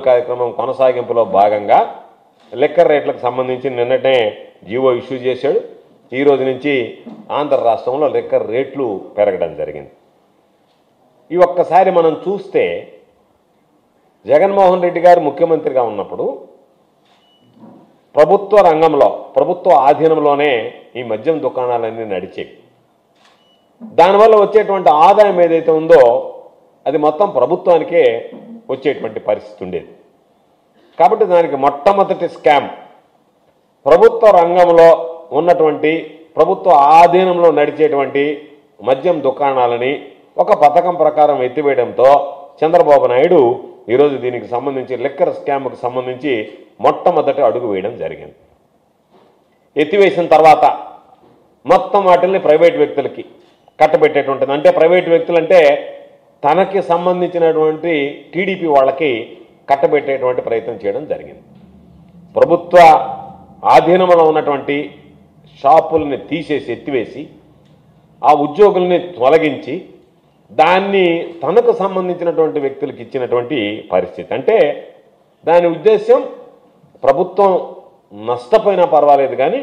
కార్యక్రమం కొనసాగింపులో భాగంగా లిక్కర్ రేట్లకు సంబంధించి నిన్ననే జీవో ఇష్యూ చేశాడు. ఈ రోజు నుంచి ఆంధ్ర రాష్ట్రంలో లిక్కర్ రేట్లు పెరగడం జరిగింది. ఈ ఒక్కసారి మనం చూస్తే జగన్మోహన్ రెడ్డి గారు ముఖ్యమంత్రిగా ఉన్నప్పుడు ప్రభుత్వ రంగంలో ప్రభుత్వ ఆధీనంలోనే ఈ మద్యం దుకాణాలన్నీ నడిచేవి. దానివల్ల వచ్చేటువంటి ఆదాయం ఏదైతే ఉందో అది మొత్తం ప్రభుత్వానికే వచ్చేటువంటి పరిస్థితి ఉండేది. కాబట్టి దానికి మొట్టమొదటి స్కామ్ ప్రభుత్వ రంగంలో ఉన్నటువంటి ప్రభుత్వ ఆధీనంలో నడిచేటువంటి మద్యం దుకాణాలని ఒక పథకం ప్రకారం ఎత్తివేయడంతో చంద్రబాబు నాయుడు ఈరోజు దీనికి సంబంధించి లిక్కర్ స్కామ్కు సంబంధించి మొట్టమొదటి అడుగు వేయడం జరిగింది. ఎత్తివేసిన తర్వాత మొత్తం వాటిల్ని ప్రైవేట్ వ్యక్తులకి కట్టబెట్టేటువంటిది. అంటే ప్రైవేట్ వ్యక్తులు అంటే తనకి సంబంధించినటువంటి టీడీపీ వాళ్ళకి కట్టబెట్టేటువంటి ప్రయత్నం చేయడం జరిగింది. ప్రభుత్వ ఆధీనంలో ఉన్నటువంటి షాపుల్ని తీసేసి ఎత్తివేసి ఆ ఉద్యోగుల్ని తొలగించి దాన్ని తనకు సంబంధించినటువంటి వ్యక్తులకు ఇచ్చినటువంటి పరిస్థితి. అంటే దాని ఉద్దేశం ప్రభుత్వం నష్టపోయినా పర్వాలేదు కానీ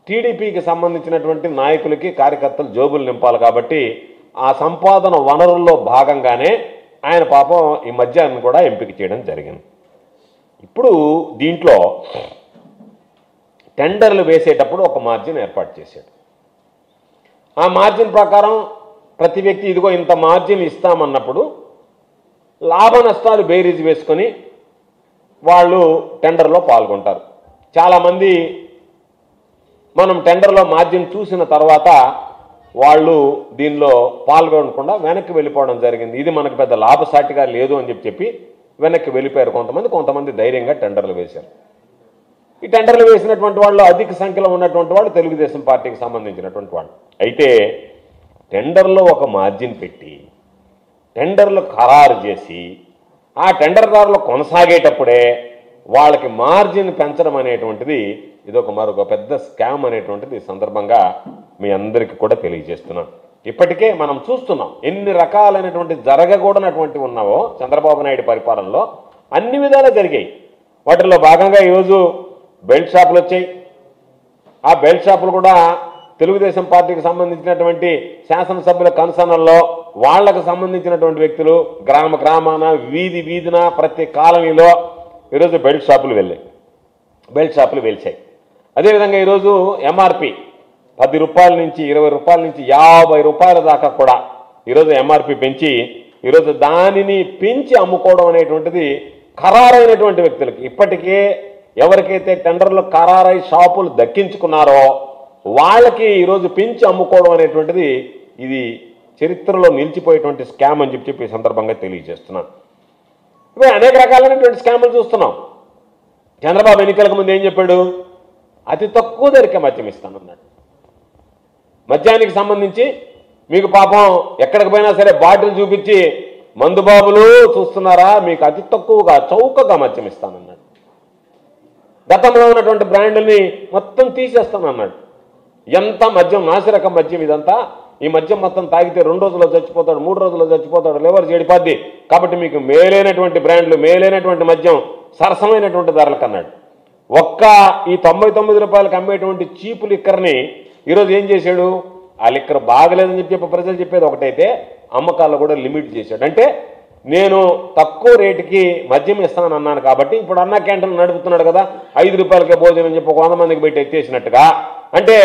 టీడీపీకి సంబంధించినటువంటి నాయకులకి కార్యకర్తలు జోబులు నింపాలి కాబట్టి ఆ సంపాదన వనరుల్లో భాగంగానే ఆయన పాపం ఈ మద్యాన్ని కూడా ఎంపిక చేయడం జరిగింది. ఇప్పుడు దీంట్లో టెండర్లు వేసేటప్పుడు ఒక మార్జిన్ ఏర్పాటు చేశాడు. ఆ మార్జిన్ ప్రకారం ప్రతి వ్యక్తి ఇదిగో ఇంత మార్జిన్ ఇస్తామన్నప్పుడు లాభ నష్టాలు బేరీజ్ వేసుకొని వాళ్ళు టెండర్లో పాల్గొంటారు. చాలామంది మనం టెండర్లో మార్జిన్ చూసిన తర్వాత వాళ్ళు దీనిలో పాల్గొనకుండా వెనక్కి వెళ్ళిపోవడం జరిగింది. ఇది మనకు పెద్ద లాభసాటిగా లేదు అని చెప్పి వెనక్కి వెళ్ళిపోయారు కొంతమంది ధైర్యంగా టెండర్లు వేశారు. ఈ టెండర్లు వేసినటువంటి వాళ్ళు అధిక సంఖ్యలో ఉన్నటువంటి వాళ్ళు తెలుగుదేశం పార్టీకి సంబంధించినటువంటి వాళ్ళు. అయితే టెండర్లో ఒక మార్జిన్ పెట్టి టెండర్లు ఖరారు చేసి ఆ టెండర్దారులు కొనసాగేటప్పుడే వాళ్ళకి మార్జిన్ పెంచడం అనేటువంటిది ఇదొక మరొక పెద్ద స్కామ్ అనేటువంటిది ఈ సందర్భంగా మీ అందరికీ కూడా తెలియజేస్తున్నాను. ఇప్పటికే మనం చూస్తున్నాం ఎన్ని రకాలైనటువంటి జరగకూడనటువంటి ఉన్నావో చంద్రబాబు నాయుడు పరిపాలనలో అన్ని విధాలు జరిగాయి. వాటిల్లో భాగంగా ఈరోజు బెల్ట్ షాపులు వచ్చాయి. ఆ బెల్ట్ షాపులు కూడా తెలుగుదేశం పార్టీకి సంబంధించినటువంటి శాసనసభ్యుల కన్సర్న్లో వాళ్లకు సంబంధించినటువంటి వ్యక్తులు గ్రామాన వీధిన ప్రతి కాలనీలో ఈరోజు బెల్ట్ షాపులు వెలిచాయి. అదేవిధంగా ఈరోజు ఎంఆర్పి 10 రూపాయల నుంచి 20 రూపాయల నుంచి 50 రూపాయల దాకా కూడా ఈరోజు ఎంఆర్పి పెంచి ఈరోజు దానిని పెంచి అమ్ముకోవడం అనేటువంటిది ఖరారైనటువంటి వ్యక్తులకి ఇప్పటికే ఎవరికైతే టెండర్లు ఖరారై షాపులు దక్కించుకున్నారో వాళ్ళకి ఈరోజు పెంచి అమ్ముకోవడం అనేటువంటిది ఇది చరిత్రలో నిలిచిపోయేటువంటి స్కామ్ అని చెప్పి ఈ సందర్భంగా తెలియజేస్తున్నాను. ఇవి అనేక రకాలైనటువంటి స్కాములు చూస్తున్నాం. చంద్రబాబు ఎన్నికలకు ముందు ఏం చెప్పాడు? అతి తక్కువ ధరకే మద్యం ఇస్తానన్నాడు. మద్యానికి సంబంధించి మీకు పాపం ఎక్కడికి పోయినా సరే బాటిల్ చూపించి మందుబాబులు చూస్తున్నారా మీకు అతి తక్కువగా చౌకగా మద్యం ఇస్తానన్నాడు. గతంలో ఉన్నటువంటి బ్రాండ్ని మొత్తం తీసేస్తానన్నాడు. ఎంత మద్యం నాసిరకం మద్యం ఇదంతా. ఈ మద్యం మొత్తం తాగితే 2 రోజుల్లో చచ్చిపోతాడు, 3 రోజుల్లో చచ్చిపోతాడు, లివర్ చెడిపోద్ది. కాబట్టి మీకు మేలైనటువంటి బ్రాండ్లు మేలైనటువంటి మద్యం సరసమైనటువంటి ధరలకు అన్నాడు. ఒక్క ఈ 99 రూపాయలకు అమ్మేటువంటి చీపు లిక్కర్ని ఈరోజు ఏం చేశాడు? ఆ లిక్కర్ బాగలేదని చెప్పి ప్రజలు చెప్పేది ఒకటైతే అమ్మకాల్లో కూడా లిమిట్ చేశాడు. అంటే నేను తక్కువ రేటుకి మద్యం ఇస్తానన్నాను కాబట్టి ఇప్పుడు అన్న క్యాంటీన్లు నడుపుతున్నాడు కదా 5 రూపాయలకే భోజనం అని చెప్పి 100 మందికి పెట్టి ఎత్తేసినట్టుగా. అంటే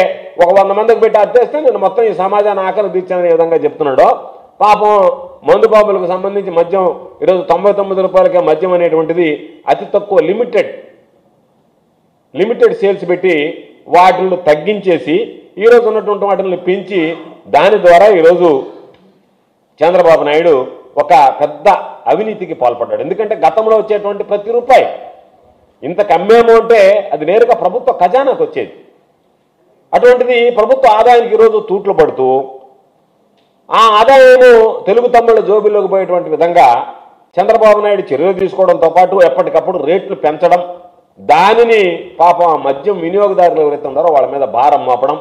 ఒక 100 మందికి పెట్టి అత్తేస్తే నేను మొత్తం ఈ సమాజాన్ని ఆకలి తీర్చాననే విధంగా చెప్తున్నాడు. పాపం మందు బాబులకు సంబంధించి మద్యం ఈరోజు 99 రూపాయలకే మద్యం అనేటువంటిది అతి తక్కువ లిమిటెడ్ సేల్స్ పెట్టి వాటిని తగ్గించేసి ఈరోజు ఉన్నటువంటి వాటిని పెంచి దాని ద్వారా ఈరోజు చంద్రబాబు నాయుడు ఒక పెద్ద అవినీతికి పాల్పడ్డాడు. ఎందుకంటే గతంలో వచ్చేటువంటి ప్రతి రూపాయి ఇంత కమ్మేమో అంటే అది నేరుగా ప్రభుత్వ ఖజానాకు వచ్చేది. అటువంటిది ప్రభుత్వ ఆదాయానికి ఈరోజు తూట్లు పడుతూ ఆ ఆదాయము తెలుగు తమ్ముళ్ళ జోబుల్లోకి పోయేటువంటి విధంగా చంద్రబాబు నాయుడు చర్యలు తీసుకోవడంతో పాటు ఎప్పటికప్పుడు రేట్లు పెంచడం, దానిని పాపం మద్యం వినియోగదారులు ఎవరైతే ఉన్నారో వాళ్ళ మీద భారం మోపడం,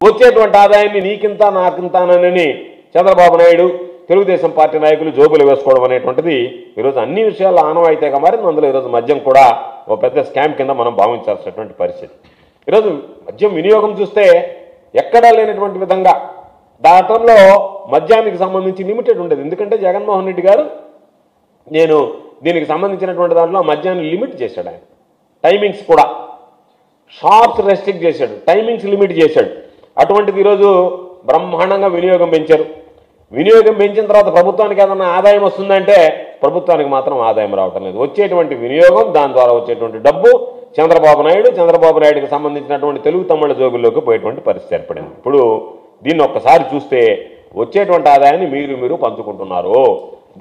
వచ్చేటువంటి ఆదాయాన్ని నీకింత నాకింతానని చంద్రబాబు నాయుడు తెలుగుదేశం పార్టీ నాయకులు జోబులు వేసుకోవడం అనేటువంటిది ఈరోజు అన్ని విషయాల్లో ఆనవాయితీగా మారింది. అందులో ఈరోజు మద్యం కూడా ఒక పెద్ద స్కామ్ కింద మనం భావించాల్సినటువంటి పరిస్థితి. ఈరోజు మద్యం వినియోగం చూస్తే ఎక్కడా లేనటువంటి విధంగా దాంట్లో మద్యానికి సంబంధించి లిమిటెడ్ ఉండేది. ఎందుకంటే జగన్మోహన్ రెడ్డి గారు నేను దీనికి సంబంధించినటువంటి దాంట్లో మద్యాన్ని లిమిట్ చేశాడు. ఆయన టైమింగ్స్ కూడా షాప్స్ రెస్ట్రిక్ట్ చేశాడు, టైమింగ్స్ లిమిట్ చేశాడు. అటువంటిది ఈరోజు బ్రహ్మాండంగా వినియోగం పెంచారు. వినియోగం పెంచిన తర్వాత ప్రభుత్వానికి ఏదన్నా ఆదాయం వస్తుందంటే ప్రభుత్వానికి మాత్రం ఆదాయం రావటం లేదు. వచ్చేటువంటి వినియోగం, దాని ద్వారా వచ్చేటువంటి డబ్బు చంద్రబాబు నాయుడుకి సంబంధించినటువంటి తెలుగు తమ్ముళ్ళ జోగుల్లోకి పోయేటువంటి పరిస్థితి ఏర్పడింది. ఇప్పుడు దీన్ని ఒక్కసారి చూస్తే వచ్చేటువంటి ఆదాయాన్ని మీరు పంచుకుంటున్నారు.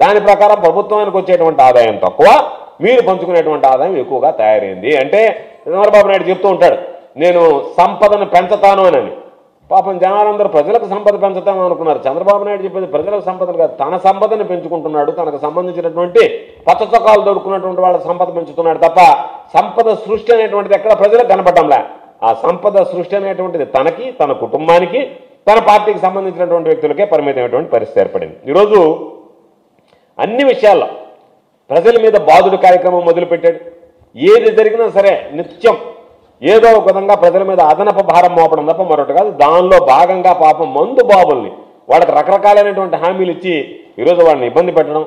దాని ప్రకారం ప్రభుత్వానికి వచ్చేటువంటి ఆదాయం తక్కువ, మీరు పంచుకునేటువంటి ఆదాయం ఎక్కువగా తయారైంది. అంటే చంద్రబాబు నాయుడు చెప్తూ ఉంటాడు, నేను సంపదను పెంచుతాను అని. పాపం జనాలందరూ ప్రజలకు సంపద పెంచుతాము అనుకున్నారు. చంద్రబాబు నాయుడు చెప్పేది ప్రజలకు సంపదను కాదు, తన సంపదను పెంచుకుంటున్నాడు. తనకు సంబంధించినటువంటి పచ్చ చొక్కాలు దొరుకున్నటువంటి వాళ్ళ సంపద పెంచుతున్నాడు తప్ప సంపద సృష్టి అనేటువంటిది ఎక్కడ ప్రజలకు కనపడంలే. ఆ సంపద సృష్టి అనేటువంటిది తనకి, తన కుటుంబానికి, తన పార్టీకి సంబంధించినటువంటి వ్యక్తులకే పరిమితమైనటువంటి పరిస్థితి ఏర్పడింది. ఈరోజు అన్ని విషయాల్లో ప్రజల మీద బాధుడు కార్యక్రమం మొదలుపెట్టాడు. ఏది జరిగినా సరే నిత్యం ఏదో ఒక విధంగా ప్రజల మీద అదనపు భారం మోపడం తప్ప మరొకటి కాదు. దానిలో భాగంగా పాపం మందు బాబుల్ని వాళ్ళకి రకరకాలైనటువంటి హామీలు ఇచ్చి ఈరోజు వాళ్ళని ఇబ్బంది పెట్టడం,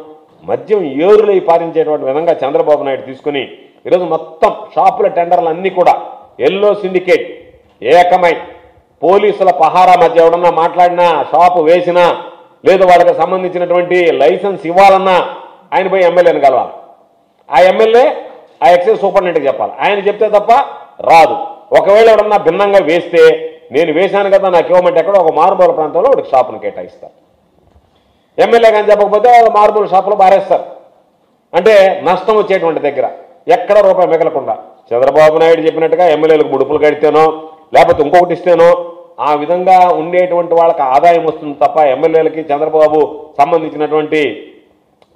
మద్యం ఏరులై పారించేటువంటి విధంగా చంద్రబాబు నాయుడు తీసుకుని ఈరోజు మొత్తం షాపుల టెండర్లు అన్నీ కూడా ఎల్లో సిండికేట్ ఏకమై పోలీసుల పహారా మధ్య ఎవడన్నా మాట్లాడినా, షాపు వేసినా, లేదు వాళ్ళకి సంబంధించినటువంటి లైసెన్స్ ఇవ్వాలన్నా ఆయన పోయి ఎమ్మెల్యేని కలవాలి. ఆ ఎమ్మెల్యే ఆ ఎక్సైజ్ సూపరింటెండెంట్కి చెప్పాలి. ఆయన చెప్తే తప్ప రాదు. ఒకవేళ ఎవడన్నా భిన్నంగా వేస్తే నేను వేశాను కదా నాకు ఇవ్వమంటే ఎక్కడో ఒక మారుమూల ప్రాంతంలో వాడికి షాపును కేటాయిస్తారు. ఎమ్మెల్యే కానీ చెప్పకపోతే మారుమూల షాపులో బారేస్తారు. అంటే నష్టం వచ్చేటువంటి దగ్గర ఎక్కడ రూపాయి మిగలకుండా చంద్రబాబు నాయుడు చెప్పినట్టుగా ఎమ్మెల్యేలకు ముడుపులు కడితేనో లేకపోతే ఇంకొకటి ఇస్తేనో ఆ విధంగా ఉండేటువంటి వాళ్ళకి ఆదాయం వస్తుంది తప్ప ఎమ్మెల్యేలకి చంద్రబాబు సంబంధించినటువంటి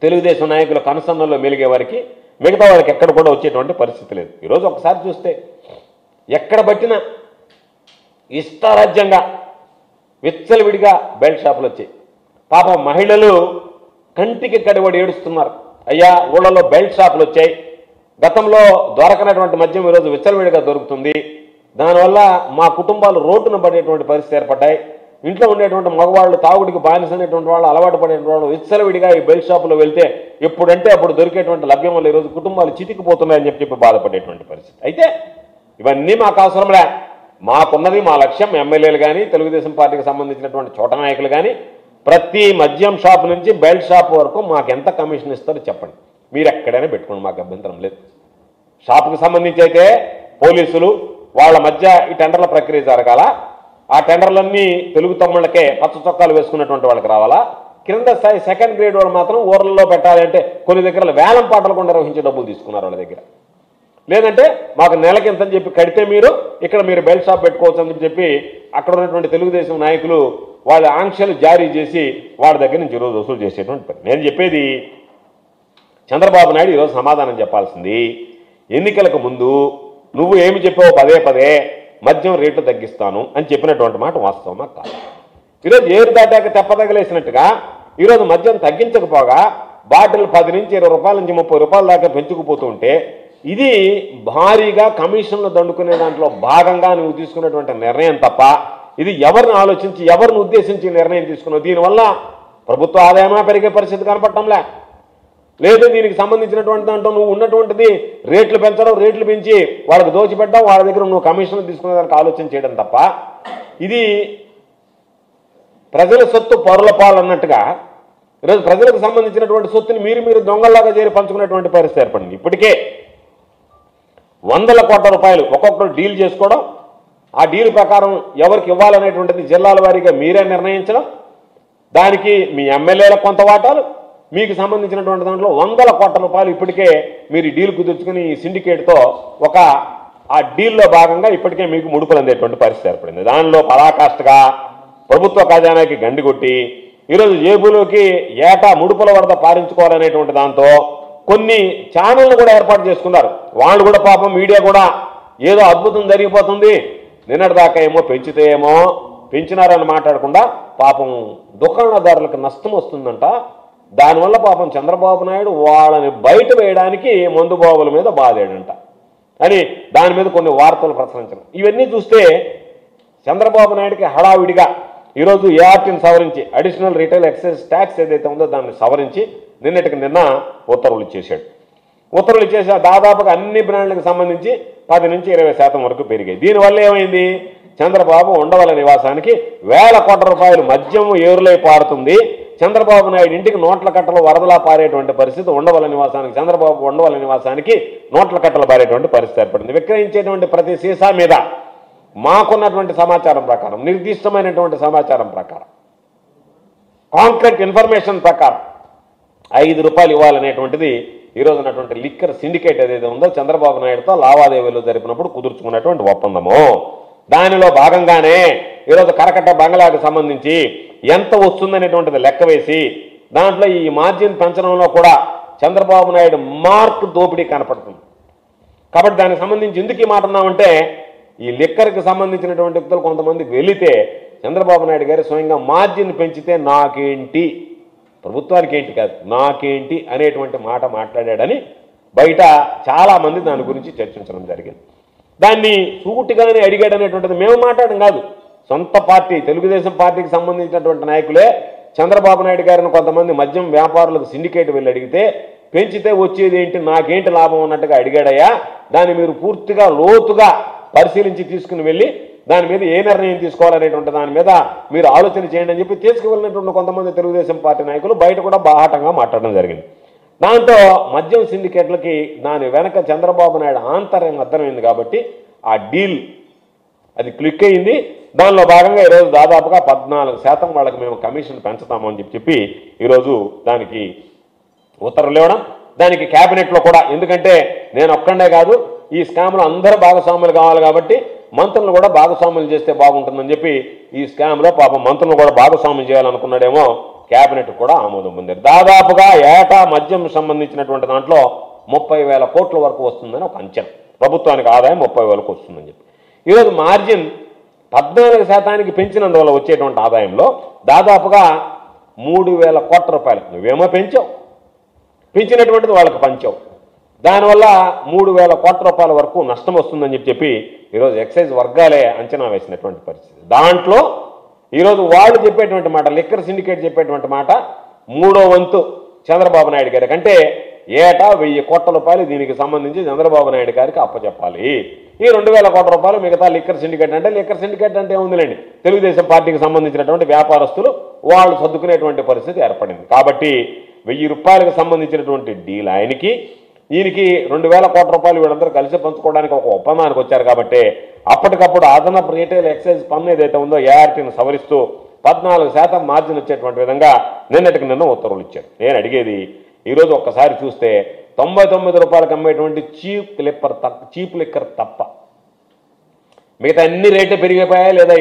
తెలుగుదేశం నాయకుల కనుసన్నల్లో మెలిగే వారికి మిగతా వాళ్ళకి ఎక్కడ కూడా వచ్చేటువంటి పరిస్థితి లేదు. ఈరోజు ఒకసారి చూస్తే ఎక్కడ పట్టినా ఇష్టారాజ్యంగా విచ్చలవిడిగా బెల్ట్ షాపులు వచ్చాయి. పాపం మహిళలు కంటికి కడివడి ఏడుస్తున్నారు. అయ్యా ఊళ్ళలో బెల్ట్ షాపులు వచ్చాయి, గతంలో దొరకనటువంటి మద్యం ఈరోజు విచ్చలవిడిగా దొరుకుతుంది, దానివల్ల మా కుటుంబాలు రోడ్డున పడేటువంటి పరిస్థితి ఏర్పడ్డాయి. ఇంట్లో ఉండేటువంటి మగవాళ్ళు తాగుడికి బానిసనేటువంటి వాళ్ళు, అలవాటు పడేటువంటి వాళ్ళు విచ్చలవిడిగా ఈ బెల్ట్ షాపులో వెళ్తే ఎప్పుడంటే అప్పుడు దొరికేటువంటి లభ్యం వల్ల ఈరోజు కుటుంబాలు చితికిపోతున్నాయని చెప్పి బాధపడేటువంటి పరిస్థితి. అయితే ఇవన్నీ మాకు అవసరంలే, మాకున్నది మా లక్ష్యం. ఎమ్మెల్యేలు కానీ తెలుగుదేశం పార్టీకి సంబంధించినటువంటి చోట నాయకులు కానీ ప్రతి మద్యం షాప్ నుంచి బెల్ట్ షాప్ వరకు మాకు ఎంత కమిషన్ ఇస్తారో చెప్పండి, మీరు ఎక్కడైనా పెట్టుకోండి, మాకు అభ్యంతరం లేదు. షాపుకి సంబంధించి అయితే పోలీసులు వాళ్ళ మధ్య ఈ టెండర్ల ప్రక్రియ జరగాల. ఆ టెండర్లన్నీ తెలుగు తమ్ముళ్ళకే పచ్చ చొక్కాలు వేసుకున్నటువంటి వాళ్ళకి రావాలా. కింద స్థాయి సెకండ్ గ్రేడ్ వాళ్ళు మాత్రం ఊర్లలో పెట్టాలి అంటే కొన్ని దగ్గర వేలం పాటలు కూడా నిర్వహించి డబ్బులు తీసుకున్నారు వాళ్ళ దగ్గర. లేదంటే మాకు నెలకి ఎంతని చెప్పి కడితే ఇక్కడ మీరు బెల్ట్ షాప్ పెట్టుకోవచ్చు అని చెప్పి అక్కడ ఉన్నటువంటి తెలుగుదేశం నాయకులు వాళ్ళ ఆంక్షలు జారీ చేసి వాళ్ళ దగ్గర నుంచి ఈరోజు వసూలు చేసేటువంటి పని. నేను చెప్పేది చంద్రబాబు నాయుడు ఈరోజు సమాధానం చెప్పాల్సింది, ఎన్నికలకు ముందు నువ్వు ఏమి చెప్పావు పదే మద్యం రేట్లు తగ్గిస్తాను అని చెప్పినటువంటి మాట వాస్తవమా కాదు? ఈరోజు ఏరు దాటాక తెప్పదగలేసినట్టుగా ఈరోజు మద్యం తగ్గించకపోగా బాటిల్ 10 నుంచి 20 రూపాయల నుంచి 30 రూపాయల దాకా పెంచుకుపోతూ ఉంటే ఇది భారీగా కమిషన్లు దండుకునే దాంట్లో భాగంగా నువ్వు తీసుకున్నటువంటి నిర్ణయం తప్ప ఇది ఎవరిని ఆలోచించి ఎవరిని ఉద్దేశించి నిర్ణయం తీసుకున్నావు? దీనివల్ల ప్రభుత్వ ఆదాయమా పెరిగే పరిస్థితి కనపడటంలే. లేదు దీనికి సంబంధించినటువంటి దాంట్లో నువ్వు ఉన్నటువంటిది రేట్లు పెంచడం, రేట్లు పెంచి వాళ్ళకి దోచిపెట్టడం, వాళ్ళ దగ్గర నువ్వు కమిషన్లు తీసుకునే దానికి ఆలోచన చేయడం తప్ప ఇది ప్రజల సొత్తు పరుల పాలు అన్నట్టుగా ఈరోజు ప్రజలకు సంబంధించినటువంటి సొత్తుని మీరు దొంగల్లాగా చేరి పంచుకునేటువంటి పరిస్థితి ఏర్పడింది. ఇప్పటికే 100 కోట్ల రూపాయలు ఒక్కొక్కరు డీల్ చేసుకోవడం, ఆ డీల్ ప్రకారం ఎవరికి ఇవ్వాలనేటువంటిది జిల్లాల వారీగా మీరే నిర్ణయించడం, దానికి మీ ఎమ్మెల్యేలకు కొంత వాటాలు, మీకు సంబంధించినటువంటి దాంట్లో 100 కోట్ల రూపాయలు ఇప్పటికే మీరు డీల్ కుదుర్చుకుని ఈ సిండికేట్తో ఆ డీల్లో భాగంగా ఇప్పటికే మీకు ముడుపులు అందేటువంటి పరిస్థితి ఏర్పడింది. దానిలో పరాకాష్ఠగా ప్రభుత్వ ఖజానాకి గండి కొట్టి ఈరోజు జేబులోకి ఏటా ముడుపుల వరద పారించుకోవాలనేటువంటి దాంతో కొన్ని ఛానళ్లు కూడా ఏర్పాటు చేసుకున్నారు. వాళ్ళు కూడా పాపం మీడియా కూడా ఏదో అద్భుతం జరిగిపోతుంది, నిన్నటిదాకా ఏమో పెంచితే ఏమో పెంచినారని మాట్లాడకుండా పాపం దుకాణదారులకు నష్టం వస్తుందంట. దానివల్ల పాపం చంద్రబాబు నాయుడు వాళ్ళని బయట వేయడానికి మందు బాబుల మీద బాధాడంట అని దాని మీద కొన్ని వార్తలు ప్రచురించడం. ఇవన్నీ చూస్తే చంద్రబాబు నాయుడికి హడావిడిగా ఈరోజు ఏఆర్టీని సవరించి అడిషనల్ రిటైల్ ఎక్సైజ్ ట్యాక్స్ ఏదైతే ఉందో దాన్ని సవరించి నిన్నటికి నిన్న ఉత్తర్వులు ఇచ్చేశాడు. ఉత్తర్వులు ఇచ్చేసా దాదాపుగా అన్ని బ్రాండ్లకు సంబంధించి 10 నుంచి 20% వరకు పెరిగాయి. దీనివల్ల ఏమైంది? చంద్రబాబు ఉండవల్లి నివాసానికి వేల కోట్ల రూపాయలు మద్యం ఏరులై పారుతుంది. చంద్రబాబు నాయుడు ఇంటికి నోట్ల కట్టలు వరదలా పారేటువంటి పరిస్థితి ఉండవల్లి నివాసానికి, చంద్రబాబు ఉండవల్లి నివాసానికి నోట్ల కట్టలు పారేటువంటి పరిస్థితి ఏర్పడింది. విక్రయించేటువంటి ప్రతి సీసా మీద మాకున్నటువంటి సమాచారం ప్రకారం, నిర్దిష్టమైనటువంటి సమాచారం ప్రకారం, కాంక్రీట్ ఇన్ఫర్మేషన్ ప్రకారం 5 రూపాయలు ఇవ్వాలనేటువంటిది ఈరోజు ఉన్నటువంటి లిక్కర్ సిండికేట్ ఏదైతే ఉందో చంద్రబాబు నాయుడుతో లావాదేవీలు జరిపినప్పుడు కుదుర్చుకున్నటువంటి ఒప్పందము. దానిలో భాగంగానే ఈరోజు కరకట్ట బంగ్లాకు సంబంధించి ఎంత వస్తుందనేటువంటిది లెక్క వేసి దాంట్లో ఈ మార్జిన్ పెంచడంలో కూడా చంద్రబాబు నాయుడు మార్క్ దోపిడీ కనపడుతుంది. కాబట్టి దానికి సంబంధించి ఎందుకు ఈ మాట అన్నామంటే ఈ లిక్కర్కి సంబంధించినటువంటి వ్యక్తులు కొంతమందికి వెళితే చంద్రబాబు నాయుడు గారు స్వయంగా మార్జిన్ పెంచితే నాకేంటి, ప్రభుత్వానికి ఏంటి కాదు నాకేంటి అనేటువంటి మాట మాట్లాడాడని బయట చాలామంది దాని గురించి చర్చించడం జరిగింది. దాన్ని సూటిగానే అడిగాడు అనేటువంటిది మేము మాట్లాడడం కాదు, సొంత పార్టీ తెలుగుదేశం పార్టీకి సంబంధించినటువంటి నాయకులే చంద్రబాబు నాయుడు గారిని కొంతమంది మద్యం వ్యాపారులకు సిండికేట్ వెళ్ళి అడిగితే పెంచితే వచ్చేది ఏంటి నాకేంటి లాభం అన్నట్టుగా అడిగాడయ్యా. దాన్ని మీరు పూర్తిగా లోతుగా పరిశీలించి తీసుకుని వెళ్ళి దాని మీద ఏ నిర్ణయం తీసుకోవాలనేటువంటి దాని మీద మీరు ఆలోచన చేయండి అని చెప్పి తీసుకువెళ్ళినటువంటి కొంతమంది తెలుగుదేశం పార్టీ నాయకులు బయట కూడా బాహాటంగా మాట్లాడడం జరిగింది. దాంతో మద్యం సిండికేట్లకి దాని వెనక చంద్రబాబు నాయుడు ఆంతర్యం అర్థమైంది కాబట్టి ఆ డీల్ అది క్లిక్ అయింది. దానిలో భాగంగా ఈరోజు దాదాపుగా 14% వాళ్ళకి మేము కమిషన్ పెంచుతామని చెప్పి ఈరోజు దానికి ఉత్తర్వులు ఇవ్వడం, దానికి క్యాబినెట్లో కూడా, ఎందుకంటే నేను ఒక్కడే కాదు ఈ స్కామ్లో అందరూ భాగస్వాములు కావాలి కాబట్టి మంత్రులు కూడా భాగస్వాములు చేస్తే బాగుంటుందని చెప్పి ఈ స్కామ్లో పాపం మంత్రులు కూడా భాగస్వామ్యం చేయాలనుకున్నాడేమో క్యాబినెట్ కూడా ఆమోదం పొందారు. దాదాపుగా ఏటా మద్యం సంబంధించినటువంటి దాంట్లో 30,000 కోట్ల వరకు వస్తుందని ఒక అంచనా, ప్రభుత్వానికి ఆదాయం 30,000 వస్తుందని చెప్పి. ఈరోజు మార్జిన్ 14% పెంచినందువల్ల వచ్చేటువంటి ఆదాయంలో దాదాపుగా 3,000 కోట్ల రూపాయలు నువ్వేమో పెంచినటువంటిది వాళ్ళకి పంచావు, దానివల్ల 3,000 కోట్ల రూపాయల వరకు నష్టం వస్తుందని చెప్పి ఈరోజు ఎక్సైజ్ వర్గాలే అంచనా వేసినటువంటి పరిస్థితి. దాంట్లో ఈరోజు వాళ్ళు చెప్పేటువంటి మాట, లిక్కర్ సిండికేట్ చెప్పేటువంటి మాట 3వ వంతు చంద్రబాబు నాయుడు గారికి, అంటే ఏటా 1,000 కోట్ల రూపాయలు దీనికి సంబంధించి చంద్రబాబు నాయుడు గారికి అప్పచెప్పాలి. ఈ 2,000 కోట్ల రూపాయలు మిగతా లిక్కర్ సిండికేట్ అంటే, లిక్కర్ సిండికేట్ అంటే ఏముందిలేండి, తెలుగుదేశం పార్టీకి సంబంధించినటువంటి వ్యాపారస్తులు వాళ్ళు సర్దుకునేటువంటి పరిస్థితి ఏర్పడింది. కాబట్టి 1,000 రూపాయలకు సంబంధించినటువంటి డీల్ ఆయనకి, ఈయనకి 2,000 కోట్ల రూపాయలు వీళ్ళందరూ కలిసి పంచుకోవడానికి ఒక ఒప్పందానికి వచ్చారు. కాబట్టి అప్పటికప్పుడు అదనపు రీటైల్ ఎక్సైజ్ పన్ను ఏదైతే ఉందో ఏఆర్టీని సవరిస్తూ 14% మార్జిన్ వచ్చేటువంటి విధంగా నిన్నటికి నిన్న ఉత్తర్వులు ఇచ్చారు. నేను అడిగేది ఈరోజు ఒక్కసారి చూస్తే 99 రూపాయలకు అమ్మేటువంటి చీప్ లిక్కర్ తప్ప మిగతా అన్ని రేట్లు పెరిగిపోయాయా లేదా?